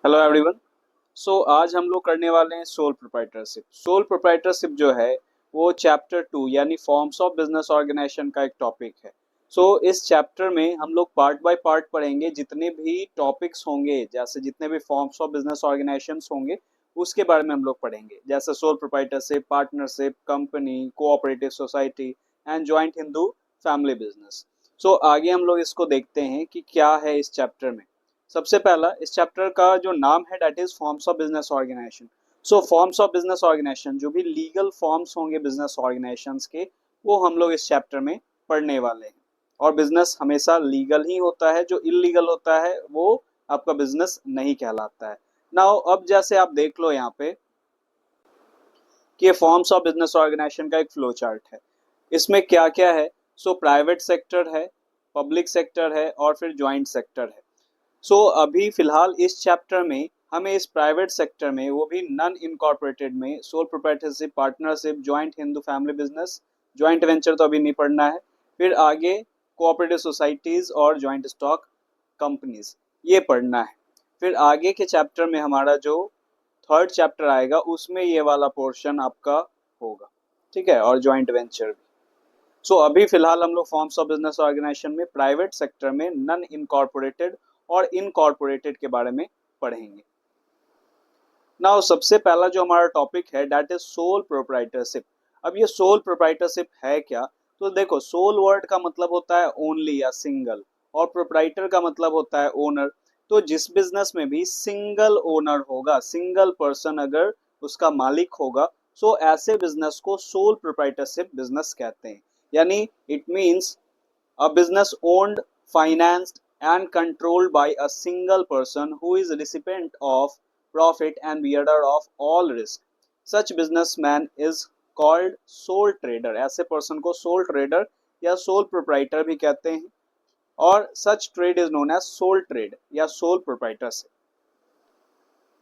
Hello everyone. आज हम लोग करने वाले हैं सोल प्रोप्राइटरशिप। सोल प्रोप्राइटरशिप जो है वो चैप्टर 2 यानी फॉर्म्स ऑफ बिजनेस ऑर्गेनाइजेशन का एक टॉपिक है। इस चैप्टर में हम लोग पार्ट बाय पार्ट पढ़ेंगे, जितने भी टॉपिक्स होंगे, जैसे जितने भी फॉर्म्स ऑफ बिजनेस ऑर्गेनाइजेशंस होंगे उसके बारे में हम लोग पढ़ेंगे, जैसे sole proprietorship, partnership, company, cooperative society and joint Hindu family business. आगे हम लोग इसको देखते हैं कि क्या है इस चैप्टर में। सबसे पहला इस चैप्टर का जो नाम है that is forms of business organisation. Forms of business organisation, जो भी लीगल फॉर्म्स होंगे बिजनेस ऑर्गेनाइजेशंस के, वो हम लोग इस चैप्टर में पढ़ने वाले हैं। और बिजनेस हमेशा लीगल ही होता है, जो इलीगल होता है वो आपका बिजनेस नहीं कहलाता है। नाउ अब जैसे आप देख लो यहाँ पे कि ये फॉर्म्स ऑफ बिजनेस ऑर्गेनाइजेशन का एक फ्लो चार्ट है। इसमें क्या क्या है? प्राइवेट सेक्टर है, पब्लिक सेक्टर है और फिर ज्वाइंट सेक्टर है। अभी फिलहाल इस चैप्टर में हमें इस प्राइवेट सेक्टर में, वो भी नॉन इनकॉर्पोरेटेड में, sole proprietorship, partnership, joint Hindu family business, joint venture तो अभी नहीं पढ़ना है। फिर आगे कोऑपरेटिव सोसाइटीज और जॉइंट स्टॉक कंपनीज, ये पढ़ना है। फिर आगे के चैप्टर में हमारा जो थर्ड चैप्टर आएगा उसमें ये वाला पोर्शन आपका होगा, ठीक है, और जॉइंट वेंचर भी। अभी फिलहाल हम लोग फॉर्म्स ऑफ बिजनेस ऑर्गेनाइजेशन में प्राइवेट सेक्टर में नॉन इनकॉर्पोरेटेड और इनकॉर्पोरेटेड के बारे में पढ़ेंगे। नाउ सबसे पहला जो हमारा टॉपिक है दैट इज सोल प्रोप्राइटरशिप। अब ये सोल प्रोप्राइटरशिप है क्या? तो देखो, सोल वर्ड का मतलब होता है ओनली या सिंगल, और प्रोप्राइटर का मतलब होता है ओनर। तो जिस बिजनेस में भी सिंगल ओनर होगा, सिंगल पर्सन अगर उसका मालिक होगा, ऐसे बिजनेस को सोल प्रोप्राइटरशिप बिजनेस कहते हैं। यानी it means a business owned, financed, and controlled by a single person who is recipient of profit and bearer of all risk. Such businessman is called sole trader. ऐसे person को sole trader या sole proprietor भी कहते हैं, और such trade is known as sole trade या sole proprietorship।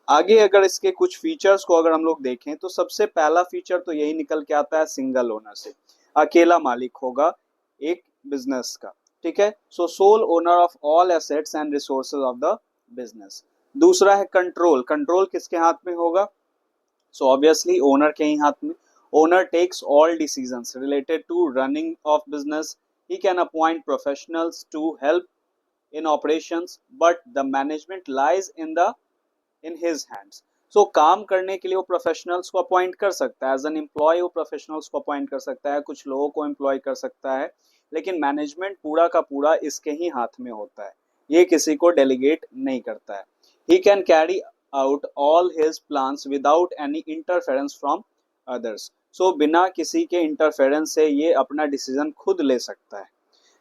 आगे अगर इसके कुछ फीचर्स को अगर हम लोग देखें तो सबसे पहला फीचर तो यही निकल के आता है, सिंगल ओनर से, अकेला मालिक होगा एक बिजनेस का, ठीक है। Sole owner of all assets and resources of the business. दूसरा है कंट्रोल। कंट्रोल किसके हाथ में होगा? ऑब्वियसली ओनर के ही हाथ में। Owner takes all decisions related to running of business. He can appoint professionals to help in operations, but the management lies in his hands. काम करने के लिए वो प्रोफेशनल्स को अपॉइंट कर सकता है, एज एन एम्प्लॉय वो प्रोफेशनल्स को अपॉइंट कर सकता है, कुछ लोगों को एम्प्लॉय कर सकता है, लेकिन मैनेजमेंट पूरा का पूरा इसके ही हाथ में होता है, ये किसी को डेलीगेट नहीं करता है। He can carry out all his plans without any interference from others. बिना किसी के इंटरफेरेंस से ये अपना डिसीजन खुद ले सकता है।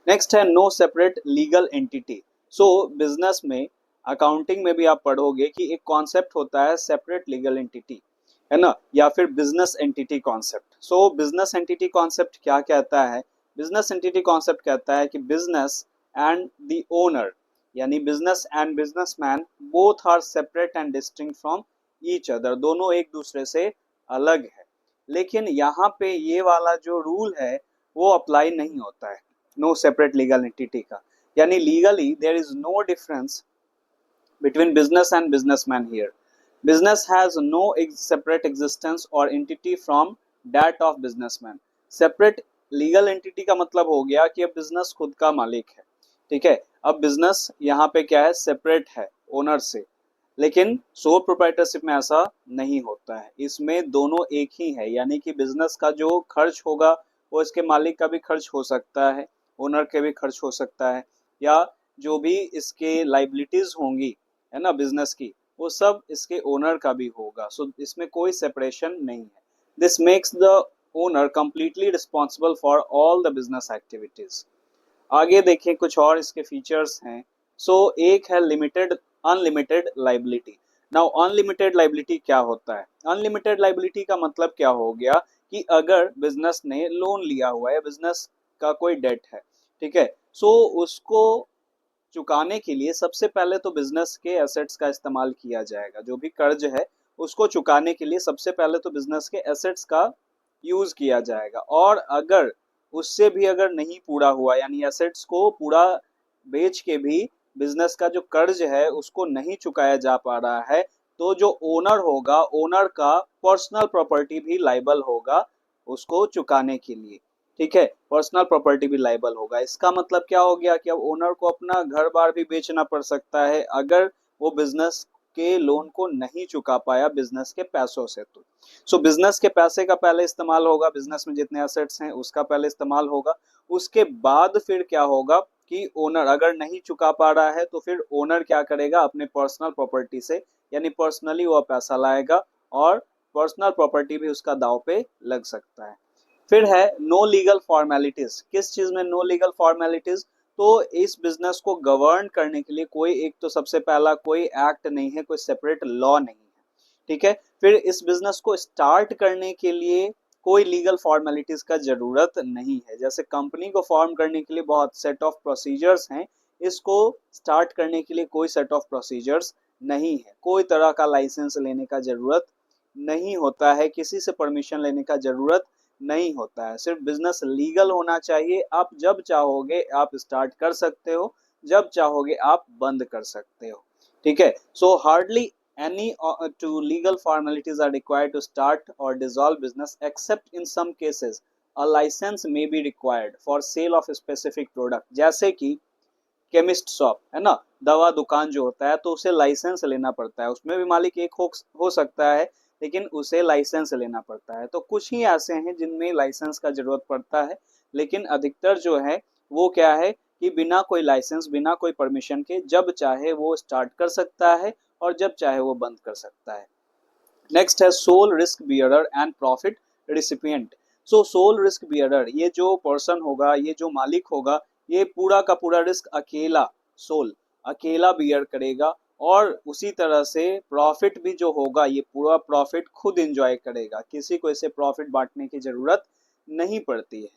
नेक्स्ट है no separate legal entity. Business में, अकाउंटिंग में भी आप पढ़ोगे कि एक कॉन्सेप्ट होता है सेपरेट लीगल एंटिटी, है ना, या फिर business entity concept. Business entity concept क्या कहता है? बिजनेस एंटिटी कॉन्सेप्ट कहता है कि बिजनेस एंड द ओनर, यानी business and businessman, both are separate and distinct from each other. दोनों एक दूसरे से अलग है, लेकिन यहाँ पे ये वाला जो रूल है वो अप्लाई नहीं होता है, नो सेपरेट लीगल एंटिटी का। यानी legally there is no difference between business and businessman here. Business has no separate existence or entity from that of businessman. Separate legal entity का मतलब हो गया कि अब बिजनेस खुद का मालिक है, ठीक है। अब बिजनेस यहाँ पे क्या है, सेपरेट है ओनर से, लेकिन सोल प्रोप्राइटरशिप में ऐसा नहीं होता है, इसमें दोनों एक ही है। यानी कि बिजनेस का जो खर्च होगा वो इसके मालिक का भी खर्च हो सकता है, ओनर के भी खर्च हो सकता है, या जो भी इसके लाइबिलिटीज होंगी, है ना, बिजनेस की, वो सब इसके ओनर का भी होगा। इसमें कोई सेपरेशन नहीं है। This makes the owner completely responsible for all the business activities. आगे देखें कुछ और इसके फीचर्स हैं। एक है limited unlimited liability. Now unlimited liability क्या होता है? अनलिमिटेड लाइबिलिटी का मतलब क्या हो गया कि अगर बिजनेस ने लोन लिया हुआ है, बिजनेस का कोई डेट है, ठीक है, उसको चुकाने के लिए सबसे पहले तो बिजनेस के एसेट्स का इस्तेमाल किया जाएगा। जो भी कर्ज है उसको चुकाने के लिए सबसे पहले तो बिजनेस के एसेट्स का यूज किया जाएगा, और अगर उससे भी अगर नहीं पूरा हुआ, यानी एसेट्स को पूरा बेच के भी बिजनेस का जो कर्ज है उसको नहीं चुकाया जा पा रहा है, तो जो ओनर होगा, ओनर का पर्सनल प्रॉपर्टी भी लाइबल होगा उसको चुकाने के लिए। ठीक है, पर्सनल प्रॉपर्टी भी लाइबल होगा। इसका मतलब क्या हो गया कि अब ओनर को अपना घर बार भी बेचना पड़ सकता है अगर वो बिजनेस के लोन को नहीं चुका पाया बिजनेस के पैसों से। तो सो बिजनेस के पैसे का पहले इस्तेमाल होगा, बिजनेस में जितने एसेट्स हैं उसका पहले इस्तेमाल होगा, उसके बाद फिर क्या होगा कि ओनर अगर नहीं चुका पा रहा है तो फिर ओनर क्या करेगा, अपने पर्सनल प्रॉपर्टी से यानी पर्सनली वो पैसा लाएगा और पर्सनल प्रॉपर्टी भी उसका दांव पे लग सकता है। फिर है नो लीगल फॉर्मेलिटीज। किस चीज में नो लीगल फॉर्मेलिटीज? तो इस बिजनेस को गवर्न करने के लिए कोई एक तो सबसे पहला कोई एक्ट नहीं है, कोई सेपरेट लॉ नहीं है। ठीक है, फिर इस बिजनेस को स्टार्ट करने के लिए कोई लीगल फॉर्मेलिटीज का जरूरत नहीं है। जैसे कंपनी को फॉर्म करने के लिए बहुत सेट ऑफ प्रोसीजर्स हैं, इसको स्टार्ट करने के लिए कोई सेट ऑफ प्रोसीजर्स नहीं है। कोई तरह का लाइसेंस लेने का जरूरत नहीं होता है, किसी से परमिशन लेने का जरूरत नहीं होता है। सिर्फ बिजनेस लीगल होना चाहिए। आप जब चाहोगे आप स्टार्ट कर सकते हो, जब चाहोगे आप बंद कर सकते हो। ठीक है, सो hardly any to legal formalities are required to start or dissolve business, except in some cases a license may be required for sale of a specific product। जैसे कि केमिस्ट शॉप है ना, दवा दुकान जो होता है तो उसे लाइसेंस लेना पड़ता है, उसमें भी मालिक एक हो सकता है लेकिन उसे लाइसेंस लेना पड़ता है। तो कुछ ही ऐसे हैं जिनमें लाइसेंस का जरूरत पड़ता है, लेकिन अधिकतर जो है वो क्या है कि बिना कोई लाइसेंस बिना कोई परमिशन के जब चाहे वो स्टार्ट कर सकता है और जब चाहे वो बंद कर सकता है। नेक्स्ट है sole risk bearer and profit recipient. So sole risk bearer, ये जो पर्सन होगा, ये जो मालिक होगा, ये पूरा का पूरा रिस्क अकेला सोल अकेला बियर करेगा और उसी तरह से प्रॉफिट भी जो होगा ये पूरा प्रॉफिट खुद एंजॉय करेगा, किसी को इसे प्रॉफिट बांटने की जरूरत नहीं पड़ती है।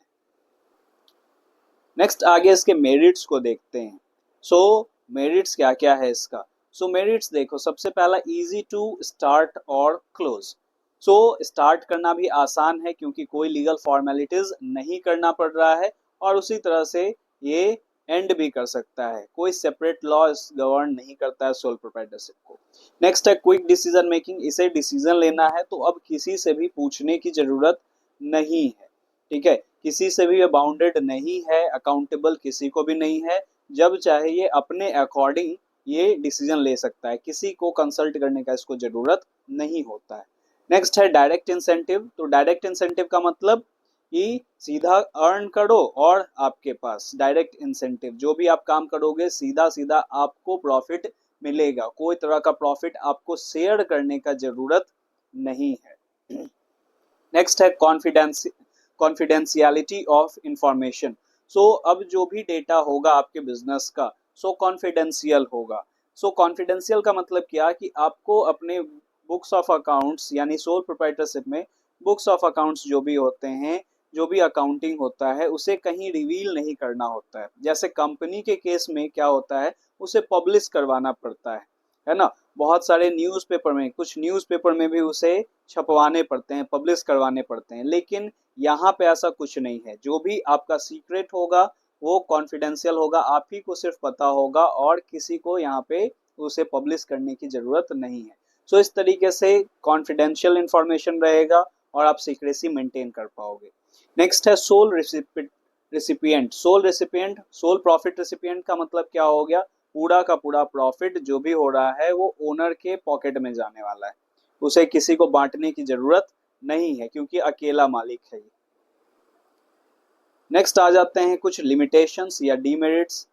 नेक्स्ट आगे इसके मेरिट्स को देखते हैं। सो मेरिट्स क्या क्या है इसका? सो मेरिट्स देखो, सबसे पहला इजी टू स्टार्ट और क्लोज। सो स्टार्ट करना भी आसान है क्योंकि कोई लीगल फॉर्मेलिटीज नहीं करना पड़ रहा है और उसी तरह से ये एंड भी कर सकता है, कोई सेपरेट लॉ गवर्न नहीं करता है सोल प्रोप्राइटरशिप को। नेक्स्ट है क्विक डिसीजन मेकिंग। इसे डिसीजन लेना है तो अब किसी से भी पूछने की जरूरत नहीं है। ठीक है, किसी से भी ये बाउंडेड नहीं है, अकाउंटेबल किसी को भी नहीं है, जब चाहे ये अपने अकॉर्डिंग ये डिसीजन ले सकता है, किसी को कंसल्ट करने का इसको जरूरत नहीं होता है। नेक्स्ट है डायरेक्ट इंसेंटिव। तो डायरेक्ट इंसेंटिव का मतलब कि सीधा अर्न करो और आपके पास डायरेक्ट इंसेंटिव, जो भी आप काम करोगे सीधा सीधा आपको प्रॉफिट मिलेगा, कोई तरह का प्रॉफिट आपको शेयर करने का जरूरत नहीं है। नेक्स्ट है कॉन्फिडेंशियलिटी ऑफ इंफॉर्मेशन। सो अब जो भी डेटा होगा आपके बिजनेस का सो कॉन्फिडेंशियल होगा। सो कॉन्फिडेंशियल का मतलब क्या कि आपको अपने बुक्स ऑफ अकाउंट्स यानी सोल प्रोप्राइटरशिप में बुक्स ऑफ अकाउंट्स जो भी होते हैं, जो भी अकाउंटिंग होता है उसे कहीं रिवील नहीं करना होता है। जैसे कंपनी के केस में क्या होता है, उसे पब्लिश करवाना पड़ता है ना, बहुत सारे न्यूज़पेपर में, कुछ न्यूज़पेपर में भी उसे छपवाने पड़ते हैं, पब्लिश करवाने पड़ते हैं, लेकिन यहाँ पे ऐसा कुछ नहीं है। जो भी आपका सीक्रेट होगा वो कॉन्फिडेंशियल होगा, आप ही को सिर्फ पता होगा और किसी को यहाँ पे उसे पब्लिश करने की जरूरत नहीं है। सो इस तरीके से कॉन्फिडेंशियल इंफॉर्मेशन रहेगा और आप सीक्रेसी मेंटेन कर पाओगे। नेक्स्ट है sole recipient. Sole recipient, sole profit recipient का मतलब क्या हो गया, पूरा का पूरा प्रॉफिट जो भी हो रहा है वो ओनर के पॉकेट में जाने वाला है, उसे किसी को बांटने की जरूरत नहीं है क्योंकि अकेला मालिक है। नेक्स्ट आ जाते हैं कुछ लिमिटेशंस या डीमेरिट्स।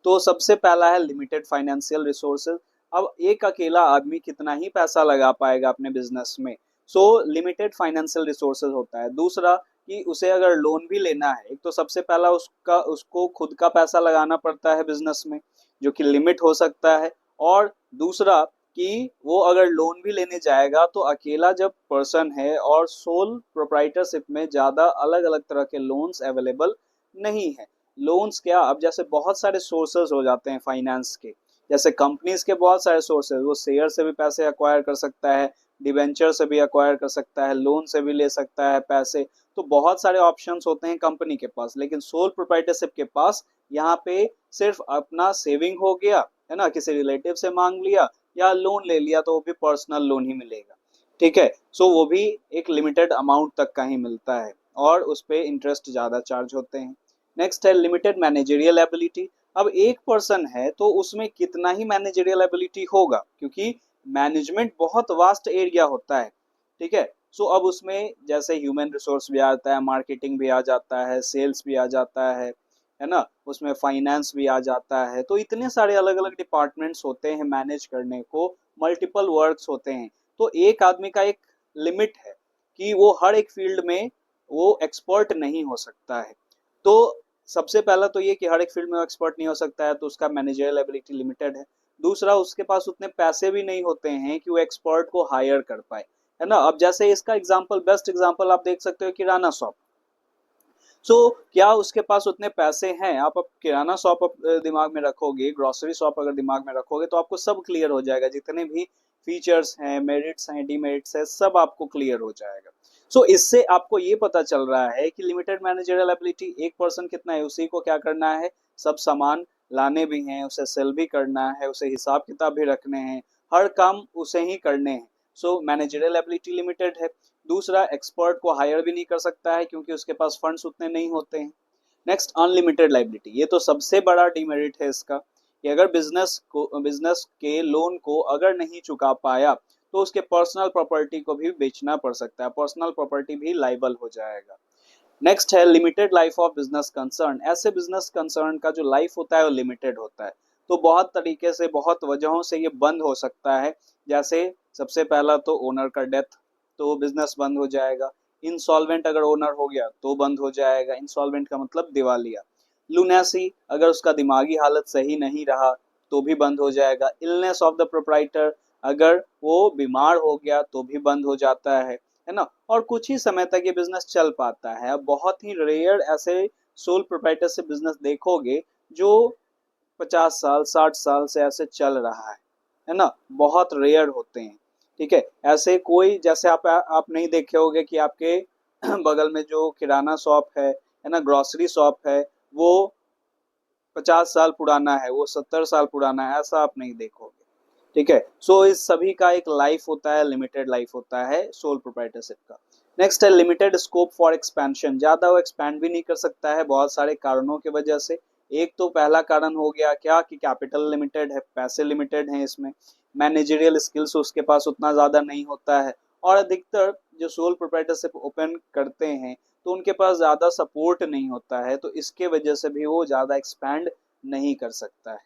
तो सबसे पहला है लिमिटेड फाइनेंशियल रिसोर्सेज। अब एक अकेला आदमी कितना ही पैसा लगा पाएगा अपने बिजनेस में, सो लिमिटेड फाइनेंशियल रिसोर्सेज होता है। दूसरा कि उसे अगर लोन भी लेना है, एक तो सबसे पहला उसको खुद का पैसा लगाना पड़ता है बिजनेस में जो कि लिमिट हो सकता है, और दूसरा कि वो अगर लोन भी लेने जाएगा तो अकेला जब पर्सन है और सोल प्रोप्राइटरशिप में ज़्यादा अलग अलग तरह के लोन्स अवेलेबल नहीं है। लोन्स क्या, अब जैसे बहुत सारे सोर्सेज हो जाते हैं फाइनेंस के, जैसे कंपनीज के बहुत सारे सोर्सेज, वो शेयर से भी पैसे अक्वायर कर सकता है, डिवेंचर से भी अक्वायर कर सकता है, लोन से भी ले सकता है पैसे। तो बहुत सारे ऑप्शंस होते हैं कंपनी के पास, लेकिन सोल प्रोप्राइटरशिप के पास यहाँ पे सिर्फ अपना सेविंग हो गया है ना, किसी रिलेटिव से मांग लिया या लोन ले लिया तो वो भी पर्सनल लोन ही मिलेगा। ठीक है, सो वो भी एक लिमिटेड अमाउंट तक का ही मिलता है और उस पे इंटरेस्ट ज़्यादा चार्ज होते हैं। नेक्स्ट है लिमिटेड मैनेजरियल एबिलिटी। अब एक पर्सन है तो उसमें कितना ही मैनेजरियल एबिलिटी होगा, क्योंकि मैनेजमेंट बहुत वास्ट एरिया होता है। ठीक है, सो अब उसमें जैसे ह्यूमन रिसोर्स भी आता है, मार्केटिंग भी आ जाता है, सेल्स भी आ जाता है ना, उसमें फाइनेंस भी आ जाता है, तो इतने सारे अलग अलग डिपार्टमेंट्स होते हैं मैनेज करने को, मल्टीपल वर्क्स होते हैं। तो एक आदमी का एक लिमिट है कि वो हर एक फील्ड में वो एक्सपर्ट नहीं हो सकता है। तो सबसे पहला तो ये कि हर एक फील्ड में वो एक्सपर्ट नहीं हो सकता है, तो उसका मैनेजरियल एबिलिटी लिमिटेड है। दूसरा, उसके पास उतने पैसे भी नहीं होते हैं कि वो एक्सपर्ट को हायर कर पाए, है ना। अब जैसे इसका एग्जांपल, बेस्ट एग्जांपल आप देख सकते हो किराना शॉप। क्या उसके पास उतने पैसे हैं? आप अब किराना शॉप दिमाग में रखोगे, ग्रोसरी शॉप अगर दिमाग में रखोगे तो आपको सब क्लियर हो जाएगा, जितने भी फीचर्स हैं, मेरिट्स हैं, डीमेरिट्स है, सब आपको क्लियर हो जाएगा। इससे आपको ये पता चल रहा है कि लिमिटेड मैनेजरियल एबिलिटी एक पर्सन कितना है, उसी को क्या करना है, सब सामान लाने भी हैं, उसे सेल भी करना है, उसे हिसाब किताब भी रखने हैं, हर काम उसे ही करने हैं। मैनेजरियल एबिलिटी लिमिटेड है। दूसरा, एक्सपर्ट को हायर भी नहीं कर सकता है क्योंकि उसके पास फंड्स उतने नहीं होते हैं। Next, unlimited liability. ये तो सबसे बड़ा डिमेरिट है इसका, कि अगर बिजनेस के लोन को अगर नहीं चुका पाया तो उसके पर्सनल प्रॉपर्टी को भी बेचना पड़ सकता है, पर्सनल प्रॉपर्टी भी लाइबल हो जाएगा। नेक्स्ट है limited life of business concern. ऐसे बिजनेस कंसर्न का जो लाइफ होता है वो लिमिटेड होता है, तो बहुत तरीके से, बहुत वजहों से ये बंद हो सकता है। जैसे सबसे पहला तो ओनर का डेथ, तो बिजनेस बंद हो जाएगा। इंसॉल्वेंट अगर ओनर हो गया तो बंद हो जाएगा, इंसॉल्वेंट का मतलब दिवालिया। लुनेसी, अगर उसका दिमागी हालत सही नहीं रहा तो भी बंद हो जाएगा। इलनेस ऑफ द प्रोप्राइटर, अगर वो बीमार हो गया तो भी बंद हो जाता है ना। और कुछ ही समय तक ये बिजनेस चल पाता है। अब बहुत ही रेयर ऐसे सोल प्रोप्राइटर से बिजनेस देखोगे जो 50 साल 60 साल से ऐसे चल रहा है ना, बहुत रेयर होते हैं। ठीक है, ऐसे कोई, जैसे आप नहीं देखे होंगे कि आपके बगल में जो किराना शॉप है ना, ग्रोसरी शॉप है, वो 50 साल पुराना है, वो 70 साल पुराना है, ऐसा आप नहीं देखोगे। ठीक है, इस सभी का एक लाइफ होता है, लिमिटेड लाइफ होता है सोल प्रोप्राइटरशिप का। नेक्स्ट है लिमिटेड स्कोप फॉर एक्सपेंशन। ज्यादा वो एक्सपैंड भी नहीं कर सकता है बहुत सारे कारणों की वजह से। एक तो पहला कारण हो गया क्या, कि कैपिटल लिमिटेड है, पैसे लिमिटेड हैं इसमें। मैनेजरियल स्किल्स उसके पास उतना ज्यादा नहीं होता है। और अधिकतर जो सोल प्रोप्राइटरशिप ओपन करते हैं तो उनके पास ज्यादा सपोर्ट नहीं होता है, तो इसके वजह से भी वो ज्यादा एक्सपैंड नहीं कर सकता है।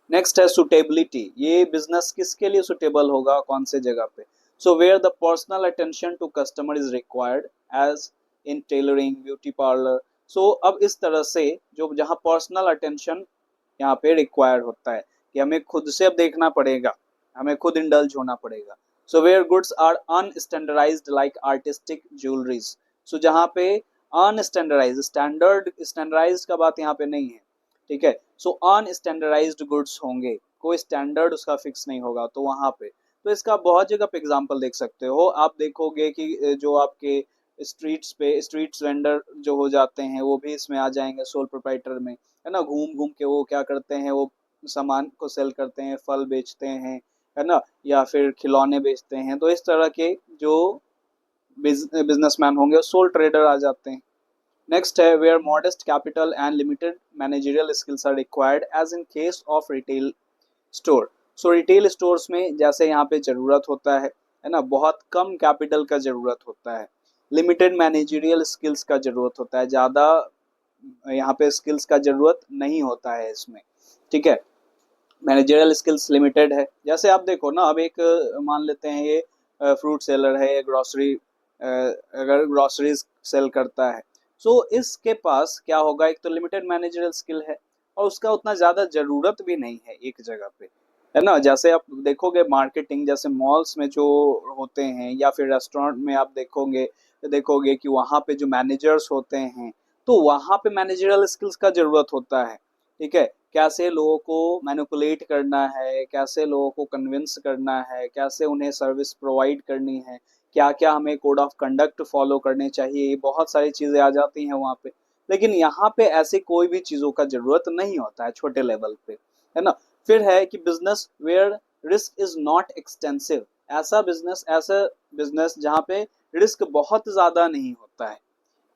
नेक्स्ट है सुटेबिलिटी। ये बिजनेस किसके लिए सुटेबल होगा, कौन से जगह पे? Where the personal attention to customer is required, as in tailoring, beauty parlour. अब इस तरह से जो जहाँ पर्सनल अटेंशन यहाँ पे रिक्वायर्ड होता है, कि हमें खुद से अब देखना पड़ेगा, हमें खुद इंडल्ज होना पड़ेगा। Where goods are unstandardised like artistic jewelleries. जहाँ पे अनस्टैंडर्डाइज, स्टैंडर्डाइज का बात यहाँ पे नहीं है। ठीक है, अनस्टैंडर्डाइज्ड गुड्स होंगे, कोई स्टैंडर्ड उसका फिक्स नहीं होगा, तो वहां पे तो इसका बहुत जगह पे एग्जांपल देख सकते हो। आप देखोगे कि जो आपके स्ट्रीट्स पे स्ट्रीट्स वेंडर जो हो जाते हैं वो भी इसमें आ जाएंगे सोल प्रोप्राइटर में, है ना। घूम घूम के वो क्या करते हैं, वो सामान को सेल करते हैं, फल बेचते हैं, है ना, या फिर खिलौने बेचते हैं। तो इस तरह के जो बिजनेसमैन होंगे सोल ट्रेडर आ जाते हैं। नेक्स्ट है where modest capital and limited managerial skills are required, as in case of retail store. Retail stores में जैसे यहाँ पे जरूरत होता है ना, बहुत कम कैपिटल का जरूरत होता है, लिमिटेड मैनेजरियल स्किल्स का जरूरत होता है, ज़्यादा यहाँ पे स्किल्स का जरूरत नहीं होता है इसमें। ठीक है, मैनेजरियल स्किल्स लिमिटेड है। जैसे आप देखो ना, अब एक मान लेते हैं ये फ्रूट सेलर है, ये ग्रोसरी, अगर ग्रोसरीज सेल करता है, इसके पास क्या होगा, एक तो लिमिटेड मैनेजरियल स्किल है और उसका उतना ज़्यादा ज़रूरत भी नहीं है एक जगह पे, है ना। जैसे आप देखोगे मार्केटिंग, जैसे मॉल्स में जो होते हैं या फिर रेस्टोरेंट में आप देखोगे कि वहाँ पे जो मैनेजर्स होते हैं, तो वहाँ पे मैनेजरियल स्किल्स का ज़रूरत होता है। ठीक है, कैसे लोगों को मैनिपुलेट करना है, कैसे लोगों को कन्विंस करना है, कैसे उन्हें सर्विस प्रोवाइड करनी है, क्या क्या हमें कोड ऑफ कंडक्ट फॉलो करने चाहिए, बहुत सारी चीज़ें आ जाती हैं वहाँ पे। लेकिन यहाँ पे ऐसी कोई भी चीज़ों का ज़रूरत नहीं होता है छोटे लेवल पे, है ना। फिर है कि business where risk is not extensive, ऐसा बिजनेस जहाँ पे रिस्क बहुत ज्यादा नहीं होता है।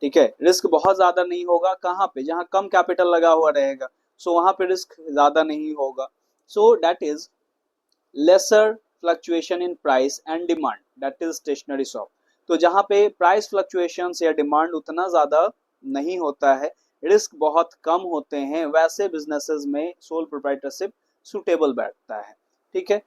ठीक है, रिस्क बहुत ज्यादा नहीं होगा कहाँ पे, जहाँ कम कैपिटल लगा हुआ रहेगा, सो वहां पे रिस्क ज्यादा नहीं होगा। So that is lesser fluctuation in price and demand, that is stationary shop. तो जहाँ पे प्राइस फ्लक्चुएशन या डिमांड उतना ज्यादा नहीं होता है, रिस्क बहुत कम होते हैं, वैसे बिजनेसेस में सोल प्रोप्राइटरशिप सुटेबल बैठता है। ठीक है,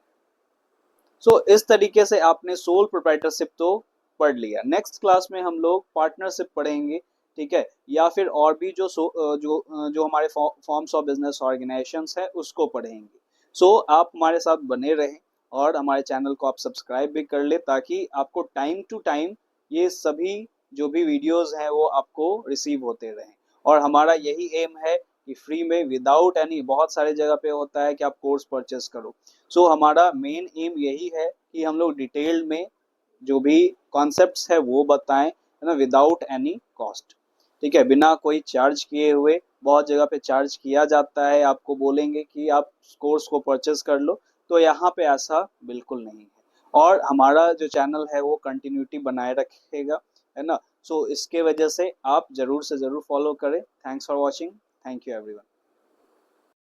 सो इस तरीके से आपने सोल प्रोप्राइटरशिप तो पढ़ लिया। नेक्स्ट क्लास में हम लोग पार्टनरशिप पढ़ेंगे। ठीक है, या फिर और भी जो हमारे फॉर्म्स ऑफ बिजनेस ऑर्गेनाइजेशंस है उसको पढ़ेंगे। सो आप हमारे साथ बने रहें और हमारे चैनल को आप सब्सक्राइब भी कर ले, ताकि आपको टाइम टू टाइम ये सभी जो भी वीडियोस हैं वो आपको रिसीव होते रहें। और हमारा यही एम है कि फ्री में विदाउट एनी, बहुत सारे जगह पे होता है कि आप कोर्स परचेस करो, सो हमारा मेन एम यही है कि हम लोग डिटेल में जो भी कॉन्सेप्ट्स है वो बताएं, है ना, विदाउट एनी कॉस्ट। ठीक है, बिना कोई चार्ज किए हुए। बहुत जगह पे चार्ज किया जाता है, आपको बोलेंगे कि आप कोर्स को परचेस कर लो, तो यहाँ पे ऐसा बिल्कुल नहीं है। और हमारा जो चैनल है वो कंटिन्यूटी बनाए रखेगा, है ना। सो इसके वजह से आप जरूर से जरूर फॉलो करें। Thanks for watching. Thank you everyone.